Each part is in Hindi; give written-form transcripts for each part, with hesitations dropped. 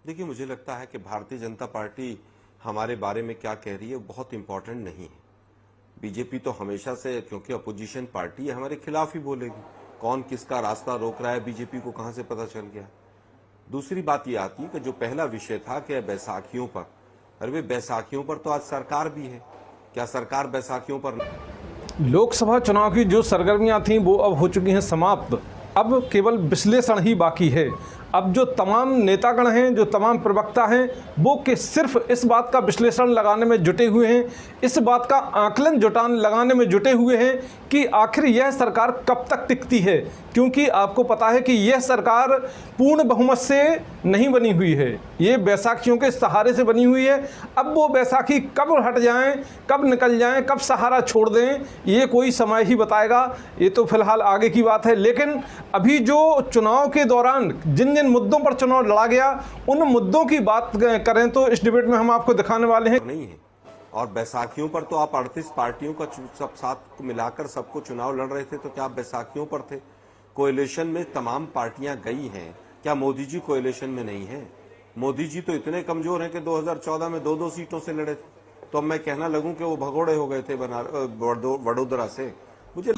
देखिए, मुझे लगता है कि भारतीय जनता पार्टी हमारे बारे में क्या कह रही है बहुत इंपॉर्टेंट नहीं है। बीजेपी तो हमेशा से, क्योंकि अपोजिशन पार्टी है, हमारे खिलाफ ही बोलेगी। कौन किसका रास्ता रोक रहा है बीजेपी को कहां से पता चल गया। दूसरी बात यह आती है कि जो पहला विषय था कि बैसाखियों पर, अरे वे बैसाखियों पर तो आज सरकार भी है, क्या सरकार बैसाखियों पर? लोकसभा चुनाव की जो सरगर्मियां थीं वो अब हो चुकी हैं समाप्त। अब केवल विश्लेषण ही बाकी है। अब जो तमाम नेतागण हैं, जो तमाम प्रवक्ता हैं, वो कि सिर्फ इस बात का विश्लेषण लगाने में जुटे हुए हैं, इस बात का आकलन लगाने में जुटे हुए हैं कि आखिर यह सरकार कब तक टिकती है। क्योंकि आपको पता है कि यह सरकार पूर्ण बहुमत से नहीं बनी हुई है, ये बैसाखियों के सहारे से बनी हुई है। अब वो बैसाखी कब हट जाएं, कब निकल जाएं, कब सहारा छोड़ दें, ये कोई समय ही बताएगा। ये तो फिलहाल आगे की बात है। लेकिन अभी जो चुनाव के दौरान जिन जिन मुद्दों पर चुनाव लड़ा गया, उन मुद्दों की बात करें तो इस डिबेट में हम आपको दिखाने वाले हैं। नहीं है। और बैसाखियों पर तो आप 38 पार्टियों का सब साथ मिलाकर सबको चुनाव लड़ रहे थे, तो क्या आप बैसाखियों पर थे? कोएलिशन में तमाम पार्टियां गई हैं, क्या मोदी जी कोएलिशन में नहीं है? मोदी जी तो इतने कमजोर हैं कि 2014 में 2-2 सीटों से लड़े थे। तो अब मैं कहना लगूं कि वो भगोड़े हो गए थे वडोदरा से। मुझे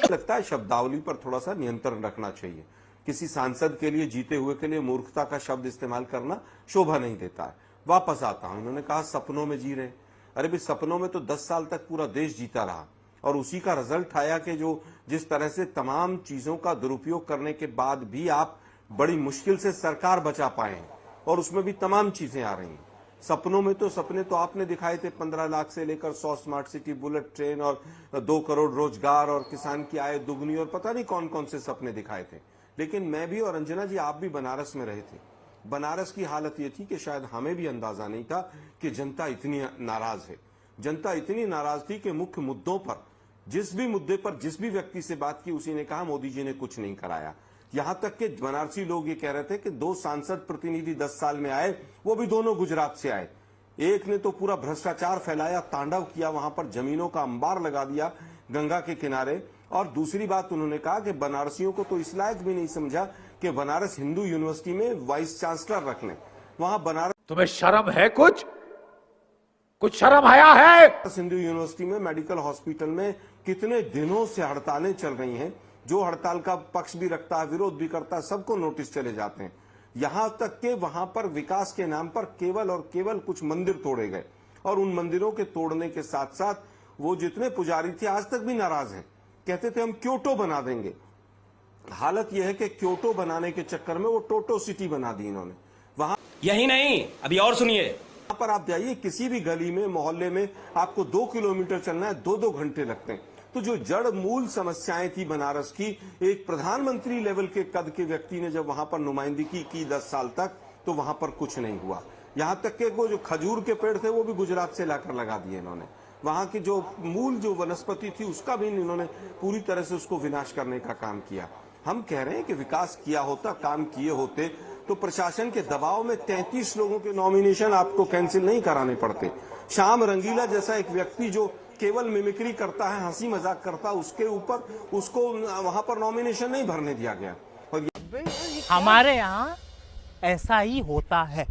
लगता है शब्दावली पर थोड़ा सा नियंत्रण रखना चाहिए। किसी सांसद के लिए, जीते हुए के लिए मूर्खता का शब्द इस्तेमाल करना शोभा नहीं देता है। वापस आता हूं, उन्होंने कहा सपनों में जी रहे। अरे भी सपनों में तो 10 साल तक पूरा देश जीता रहा और उसी का रिजल्ट आया कि जो जिस तरह से तमाम चीजों का दुरुपयोग करने के बाद भी आप बड़ी मुश्किल से सरकार बचा पाए हैं और उसमें भी तमाम चीजें आ रही हैं। सपनों में तो सपने तो आपने दिखाए थे 15 लाख से लेकर 100 स्मार्ट सिटी, बुलेट ट्रेन और 2 करोड़ रोजगार और किसान की आय दुगनी और पता नहीं कौन कौन से सपने दिखाए थे। लेकिन मैं भी और अंजना जी आप भी बनारस में रहे थे। बनारस की हालत ये थी कि शायद हमें भी अंदाजा नहीं था कि जनता इतनी नाराज है। जनता इतनी नाराज थी कि मुख्य मुद्दों पर, जिस भी मुद्दे पर जिस भी व्यक्ति से बात की उसी ने कहा मोदी जी ने कुछ नहीं कराया। यहां तक कि बनारसी लोग ये कह रहे थे कि 2 सांसद प्रतिनिधि 10 साल में आए, वो भी दोनों गुजरात से आए। एक ने तो पूरा भ्रष्टाचार फैलाया, तांडव किया, वहां पर जमीनों का अंबार लगा दिया गंगा के किनारे। और दूसरी बात उन्होंने कहा कि बनारसियों को तो इस लायक भी नहीं समझा कि बनारस हिंदू यूनिवर्सिटी में वाइस चांसलर रख लें। वहां बनारस, तुम्हें शर्म है? कुछ शर्म आया है? हिंदू यूनिवर्सिटी में मेडिकल हॉस्पिटल में कितने दिनों से हड़तालें चल रही हैं। जो हड़ताल का पक्ष भी रखता है, विरोध भी करता है, सबको नोटिस चले जाते हैं। यहां तक कि वहां पर विकास के नाम पर केवल और केवल कुछ मंदिर तोड़े गए और उन मंदिरों के तोड़ने के साथ साथ वो जितने पुजारी थे आज तक भी नाराज हैं। कहते थे हम क्योटो बना देंगे। हालत यह है कि क्योटो बनाने के चक्कर में वो टोटो सिटी बना दी इन्होंने। वहां यही नहीं, अभी और सुनिए। वहां पर आप जाइए, किसी भी गली में, मोहल्ले में आपको 2 किलोमीटर चलना है, 2-2 घंटे लगते हैं। तो जो जड़ मूल समस्याएं थी बनारस की, एक प्रधानमंत्री लेवल के कद के व्यक्ति ने जब वहां पर नुमाइंदगी की 10 साल तक, तो वहां पर कुछ नहीं हुआ। यहां तक कि वो जो खजूर के पेड़ थे वो भी गुजरात से लाकर लगा दिए इन्होंने। वहां की जो मूल जो वनस्पति थी उसका भी इन्होंने पूरी तरह से उसको विनाश करने का काम किया। हम कह रहे हैं कि विकास किया होता, काम किए होते तो प्रशासन के दबाव में 33 लोगों के नॉमिनेशन आपको कैंसिल नहीं कराने पड़ते। श्याम रंगीला जैसा एक व्यक्ति जो केवल मिमिक्री करता है, हंसी मजाक करता है, उसके ऊपर उसको वहां पर नॉमिनेशन नहीं भरने दिया गया। और हमारे यहाँ ऐसा ही होता है।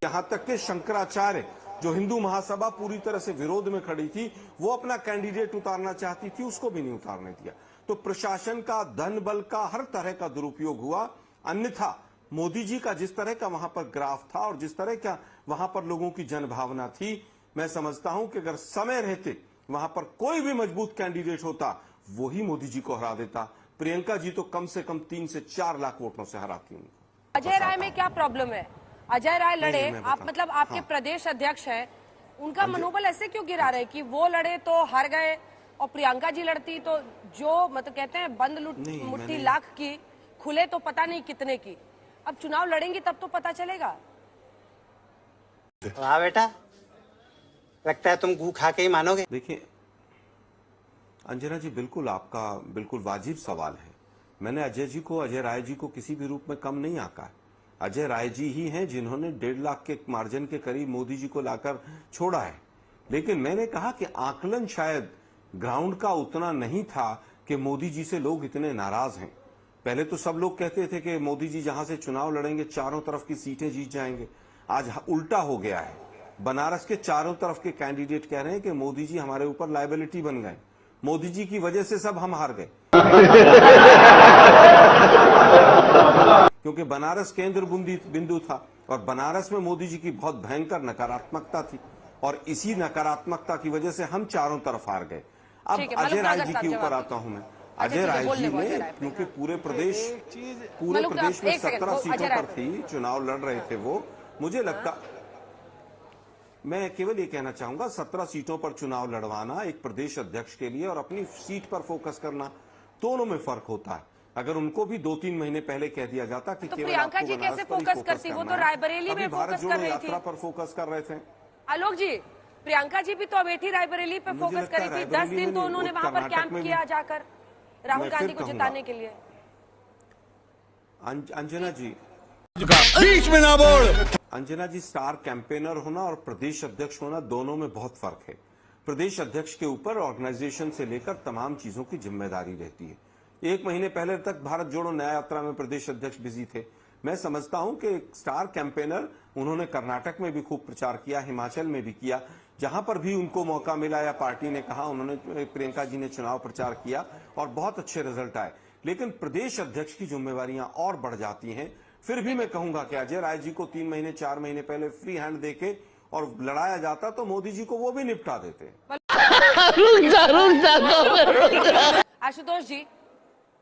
यहाँ तक के शंकराचार्य जो हिंदू महासभा पूरी तरह से विरोध में खड़ी थी, वो अपना कैंडिडेट उतारना चाहती थी, उसको भी नहीं उतारने दिया। तो प्रशासन का, धन बल का, हर तरह का दुरुपयोग हुआ। अन्यथा मोदी जी का जिस तरह का वहां पर ग्राफ था और जिस तरह का वहां पर लोगों की जनभावना थी, मैं समझता हूं कि अगर समय रहते वहां पर कोई भी मजबूत कैंडिडेट होता, वो ही मोदी जी को हरा देता। प्रियंका जी तो कम से कम 3 से 4 लाख वोटों से हराती उनको। अजय राय में क्या प्रॉब्लम है? अजय राय लड़े, आप मतलब आपके प्रदेश अध्यक्ष हैं, उनका मनोबल ऐसे क्यों गिरा रहे कि वो लड़े तो हार गए और प्रियंका जी लड़ती तो जो मतलब कहते हैं बंद मुट्ठी लाख की, खुले तो पता नहीं कितने की। अब चुनाव लड़ेंगी तब तो पता चलेगा। वाह बेटा, लगता है तुम गू खा के ही मानोगे। देखिए अंजना जी, बिल्कुल आपका बिल्कुल वाजिब सवाल है। मैंने अजय राय जी को किसी भी रूप में कम नहीं आंका है। अजय राय जी ही हैं जिन्होंने 1.5 लाख के मार्जिन के करीब मोदी जी को लाकर छोड़ा है। लेकिन मैंने कहा कि आकलन शायद ग्राउंड का उतना नहीं था कि मोदी जी से लोग इतने नाराज हैं। पहले तो सब लोग कहते थे कि मोदी जी जहां से चुनाव लड़ेंगे चारों तरफ की सीटें जीत जाएंगे। आज उल्टा हो गया है। बनारस के चारों तरफ के कैंडिडेट कह रहे हैं कि मोदी जी हमारे ऊपर लायबिलिटी बन गए, मोदी जी की वजह से सब हम हार गए। क्योंकि बनारस केंद्र बिंदु था और बनारस में मोदी जी की बहुत भयंकर नकारात्मकता थी और इसी नकारात्मकता की वजह से हम चारों तरफ हार गए। अब ठीक है, अजय मलुक राय नागर जी साहब के ऊपर जवाब आता हूं मैं। अच्छा, अजय ठीक है, राय बोलने जी दो, अजय ने, राय पे, क्योंकि हाँ। पूरे प्रदेश मलुक में साहब, एक सेकंड, 17 सीटों अजय राय पर पे। थी, चुनाव लड़ रहे थे वो। मुझे लगता, मैं केवल ये कहना चाहूंगा 17 सीटों पर चुनाव लड़वाना एक प्रदेश अध्यक्ष के लिए और अपनी सीट पर फोकस करना, दोनों में फर्क होता है। अगर उनको भी 2-3 महीने पहले कह दिया जाता कि तो केवल प्रियंका आपको जी बनारस कैसे पर ही फोकस करती? वो करना तो है। रायबरेली अभी में भारत फोकस जोड़ो कर रही यात्रा थी। पर फोकस कर रहे थे। आलोक जी, प्रियंका जी भी तो अमेठी रायबरेली पे मुझे फोकस लगता है करी थी। 10 रायबरेली दिन में तो नहीं, उन्होंने वो वहां पर कर्नाटक कैंप में भी। किया जाकर राहुल मैं गांधी फिर को कहूंगा। जिताने के लिए। अंजना जी, बीच में ना बोल। अंजना जी, स्टार कैंपेनर होना और प्रदेश अध्यक्ष होना दोनों में बहुत फर्क है। प्रदेश अध्यक्ष के ऊपर ऑर्गेनाइजेशन से लेकर तमाम चीजों की जिम्मेदारी रहती है। 1 महीने पहले तक भारत जोड़ो न्याय यात्रा में प्रदेश अध्यक्ष बिजी थे। मैं समझता हूं कि स्टार कैंपेनर उन्होंने कर्नाटक में भी खूब प्रचार किया, हिमाचल में भी किया, जहां पर भी उनको मौका मिला या पार्टी ने कहा, उन्होंने, प्रियंका जी ने चुनाव प्रचार किया और बहुत अच्छे रिजल्ट आए। लेकिन प्रदेश अध्यक्ष की जिम्मेवारियां और बढ़ जाती हैं। फिर भी मैं कहूंगा कि अजय राय जी को 3 महीने 4 महीने पहले फ्री हैंड देके और लड़ाया जाता तो मोदी जी को वो भी निपटा देते। आशुतोष जी,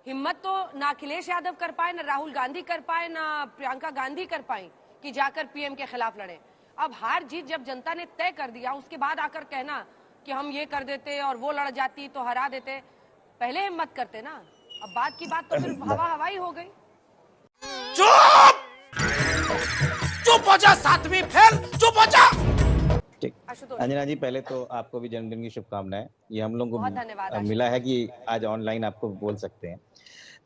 हिम्मत तो ना अखिलेश यादव कर पाए, ना राहुल गांधी कर पाए, ना प्रियंका गांधी कर पाई कि जाकर पीएम के खिलाफ लड़े। अब हार जीत जब जनता ने तय कर दिया, उसके बाद आकर कहना कि हम ये कर देते और वो लड़ जाती तो हरा देते, पहले हिम्मत करते ना। अब बात की बात तो फिर हवा हवाई हो गई। चुप हो जा, 7वीं फेल, चुप हो जा। ठीक। आशुतोष, अंजना जी, पहले तो आपको भी जन्मदिन की शुभकामनाएं। ये हम लोग बहुत धन्यवाद, को आशुतोष। मिला है कि आज ऑनलाइन आपको बोल सकते हैं।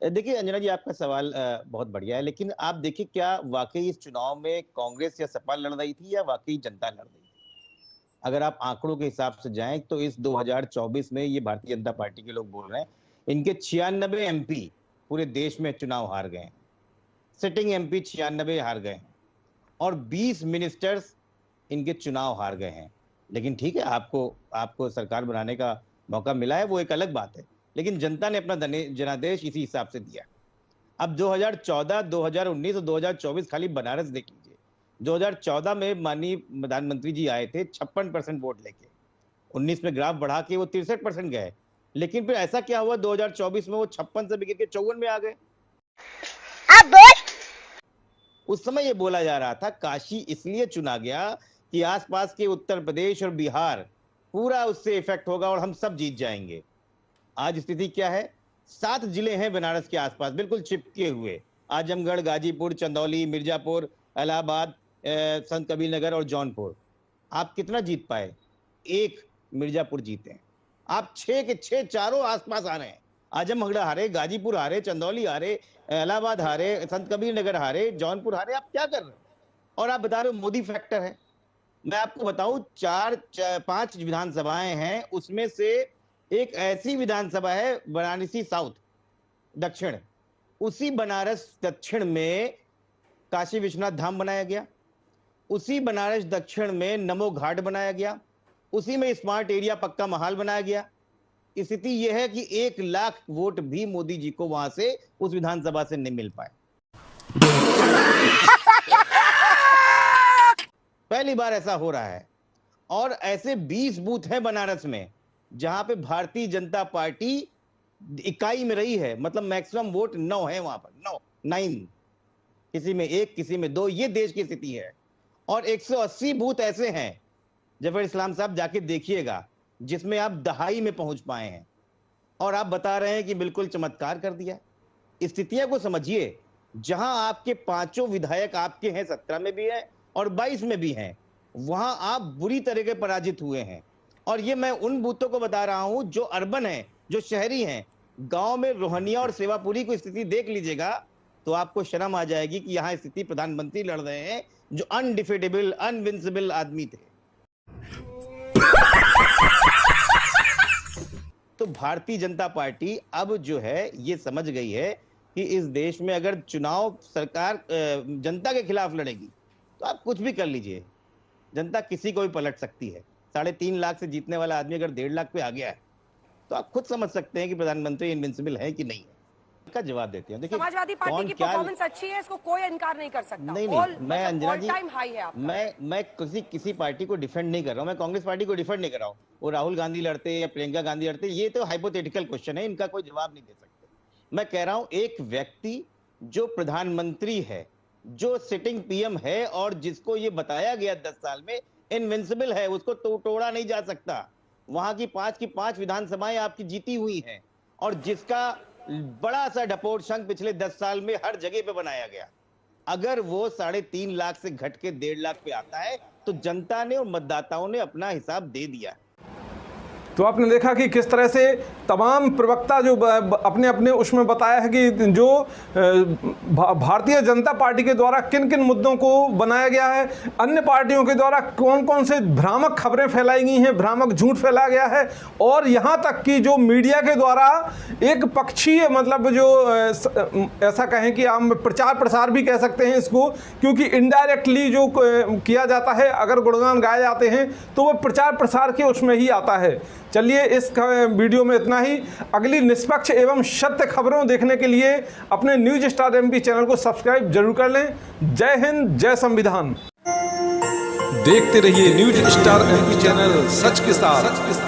देखिए अंजना जी, आपका सवाल बहुत बढ़िया है, लेकिन आप देखिए क्या वाकई इस चुनाव में कांग्रेस या सपा लड़ रही थी या वाकई जनता लड़ रही थी? अगर आप आंकड़ों के हिसाब से जाएं तो इस 2024 में ये भारतीय जनता पार्टी के लोग बोल रहे हैं, इनके 96 एमपी पूरे देश में चुनाव हार गए हैं। सिटिंग एमपी 96 हार गए हैं और 20 मिनिस्टर्स इनके चुनाव हार गए हैं। लेकिन ठीक है, आपको सरकार बनाने का मौका मिला है, वो एक अलग बात है, लेकिन जनता ने अपना जनादेश इसी हिसाब से दिया। अब 2014, 2019 और 2024 खाली बनारस देख लीजिए। 2014 में माननीय प्रधानमंत्री जी आए थे 56% वोट लेके, 19 में ग्राफ बढ़ा के वो 63% गए। लेकिन फिर ऐसा क्या हुआ, 2024 में वो 56 से बिगड़ के 54 में आ गए। उस समय ये बोला जा रहा था काशी इसलिए चुना गया कि आसपास के उत्तर प्रदेश और बिहार पूरा उससे इफेक्ट होगा और हम सब जीत जाएंगे। आज स्थिति क्या है? 7 जिले हैं बनारस के आसपास बिल्कुल चिपके हुए, आजमगढ़, गाजीपुर, चंदौली, मिर्जापुर, इलाहाबाद, संत कबीर नगर और जौनपुर। आप कितना जीत पाए? 1 मिर्जापुर जीते हैं। आप 6 के 6 चारों आसपास आ रहे हैं। आजमगढ़ हारे, गाजीपुर हारे, चंदौली हारे, इलाहाबाद हारे, संत कबीर नगर हारे, जौनपुर हारे। आप क्या कर रहे हो? और आप बता रहे हो मोदी फैक्टर है। मैं आपको बताऊं 5 विधानसभाएं हैं, उसमें से एक ऐसी विधानसभा है वाराणसी साउथ दक्षिण, उसी बनारस दक्षिण में काशी विश्वनाथ धाम बनाया गया, उसी बनारस दक्षिण में नमो घाट बनाया गया, उसी में स्मार्ट एरिया पक्का महाल बनाया गया। स्थिति यह है कि 1 लाख वोट भी मोदी जी को वहां से उस विधानसभा से नहीं मिल पाए। पहली बार ऐसा हो रहा है। और ऐसे 20 बूथ हैं बनारस में जहां पे भारतीय जनता पार्टी इकाई में रही है, मतलब मैक्सिमम वोट 9 है वहां पर, 9, किसी में 1, किसी में 2। ये देश की स्थिति है। और 180 बूथ ऐसे हैं, जफर इस्लाम साहब जाके देखिएगा, जिसमें आप दहाई में पहुंच पाए हैं और आप बता रहे हैं कि बिल्कुल चमत्कार कर दिया। स्थितियां को समझिए। जहां आपके 5 विधायक आपके हैं, 17 में भी है और 22 में भी हैं, वहां आप बुरी तरह के पराजित हुए हैं। और ये मैं उन बूथों को बता रहा हूं जो अर्बन हैं, जो शहरी हैं। गांव में रोहनिया और सेवापुरी की स्थिति देख लीजिएगा तो आपको शर्म आ जाएगी कि यहां स्थिति प्रधानमंत्री लड़ रहे हैं जो अनडिफिटेबल, अनविंसिबल आदमी थे। तो भारतीय जनता पार्टी अब जो है ये समझ गई है कि इस देश में अगर चुनाव सरकार जनता के खिलाफ लड़ेगी तो आप कुछ भी कर लीजिए, जनता किसी को भी पलट सकती है। 3.5 लाख से जीतने वाला आदमी अगर 1.5 लाख पे आ गया है तो आप खुद समझ सकते हैं कि प्रधानमंत्री इनविंसिबल है कि नहीं है। का जवाब देते हैं। देखिए, समाजवादी पार्टी की परफॉर्मेंस अच्छी है, इसको कोई इनकार नहीं कर सकता। नहीं, मैं अंजना जी, टाइम हाई है आपका। मैं किसी पार्टी को डिफेंड नहीं कर रहा हूं, मैं कांग्रेस पार्टी को डिफेंड नहीं कर रहा हूं। वो राहुल गांधी लड़ते या प्रियंका गांधी लड़ते, ये तो हाइपोथेटिकल क्वेश्चन है, इनका कोई जवाब नहीं दे सकते। मैं कह रहा हूं एक व्यक्ति जो प्रधानमंत्री है, जो सिटिंग पीएम है और जिसको ये बताया गया 10 साल में इनविंसिबल है, उसको तोड़ा नहीं जा सकता। वहां की 5 विधानसभाएं आपकी जीती हुई हैं और जिसका बड़ा सा डपोर शंख पिछले 10 साल में हर जगह पे बनाया गया, अगर वो 3.5 लाख से घट के 1.5 लाख पे आता है तो जनता ने और मतदाताओं ने अपना हिसाब दे दिया। तो आपने देखा कि किस तरह से तमाम प्रवक्ता जो अपने अपने उसमें बताया है कि जो भारतीय जनता पार्टी के द्वारा किन किन मुद्दों को बनाया गया है, अन्य पार्टियों के द्वारा कौन कौन से भ्रामक खबरें फैलाई गई हैं, भ्रामक झूठ फैलाया गया है, और यहाँ तक कि जो मीडिया के द्वारा एक पक्षीय मतलब जो ऐसा कहें कि हम प्रचार प्रसार भी कह सकते हैं इसको, क्योंकि इनडायरेक्टली जो किया जाता है, अगर गुणगान गाए जाते हैं तो वो प्रचार प्रसार के उसमें ही आता है। चलिए, इस वीडियो में इतना ही। अगली निष्पक्ष एवं सत्य खबरों देखने के लिए अपने न्यूज स्टार एमपी चैनल को सब्सक्राइब जरूर कर लें। जय हिंद, जय संविधान। देखते रहिए न्यूज स्टार एमपी चैनल, सच के साथ।